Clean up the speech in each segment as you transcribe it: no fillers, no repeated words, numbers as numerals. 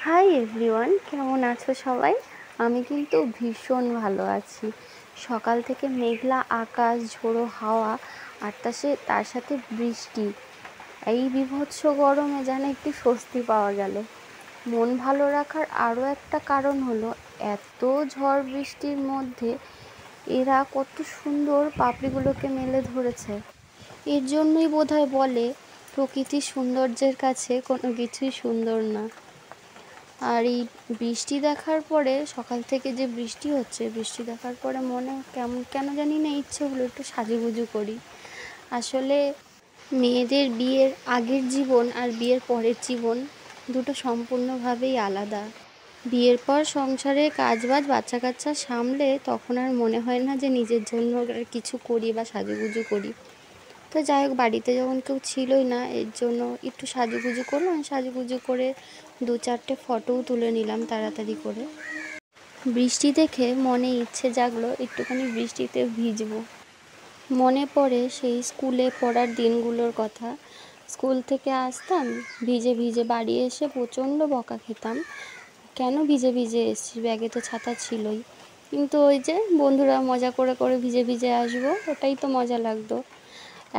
Hi everyone, কেমন আছো সবাই? আমি কিন্তু ভীষণ ভালো আছি। সকাল থেকে মেঘলা আকাশ, ঝোড়ো হাওয়া আর তার সাথে বৃষ্টি। এই বীভৎস গরমে যেন একটু স্বস্তি পাওয়া গেল। মন ভালো রাখার আরও একটা কারণ হলো এত ঝড় বৃষ্টির মধ্যে এরা কত সুন্দর পাপড়িগুলোকে মেলে ধরেছে। এর জন্যই বোধহয় বলে প্রকৃতির সৌন্দর্যের কাছে কোনো কিছুই সুন্দর না। আর এই বৃষ্টি দেখার পরে, সকাল থেকে যে বৃষ্টি হচ্ছে, বৃষ্টি দেখার পরে মনে কেন জানি না ইচ্ছে হলো একটু সাজুগুজু করি। আসলে মেয়েদের বিয়ের আগের জীবন আর বিয়ের পরের জীবন দুটো সম্পূর্ণভাবেই আলাদা। বিয়ের পর সংসারে কাজবাজ বাচ্চা কাচ্চা সামলে তখন আর মনে হয় না যে নিজের জন্য কিছু করি বা সাজুগুজু করি। তো যাই হোক, বাড়িতে যখন কেউ ছিলই না, এর জন্য একটু সাজুগুজু করলাম। সাজুগুজু করে 2-4টে ফটোও তুলে নিলাম তাড়াতাড়ি করে। বৃষ্টি দেখে মনে ইচ্ছে জাগলো একটুখানি বৃষ্টিতে ভিজবো। মনে পড়ে সেই স্কুলে পড়ার দিনগুলোর কথা। স্কুল থেকে আসতাম ভিজে ভিজে, বাড়ি এসে প্রচণ্ড বকা খেতাম। কেন ভিজে ভিজে এসছি, ব্যাগে তো ছাতা ছিলই। কিন্তু ওই যে বন্ধুরা মজা করে করে ভিজে ভিজে আসবো, ওটাই তো মজা লাগতো।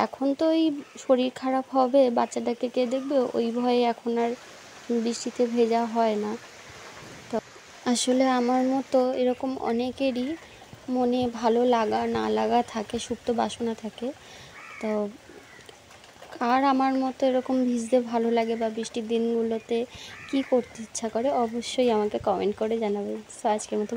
এখন তো ওই শরীর খারাপ হবে, বাচ্চাটাকে কে দেখবে, ওই ভয়ে এখন আর বৃষ্টিতে ভেজা হয় না। তো আসলে আমার মতো এরকম অনেকেরই মনে ভালো লাগা না লাগা থাকে, সুপ্ত বাসনা থাকে। তো আর আমার মতো এরকম ভিজতে ভালো লাগে বা বৃষ্টির দিনগুলোতে কী করতে ইচ্ছা করে, অবশ্যই আমাকে কমেন্ট করে জানাবেন। সো আজকের মতো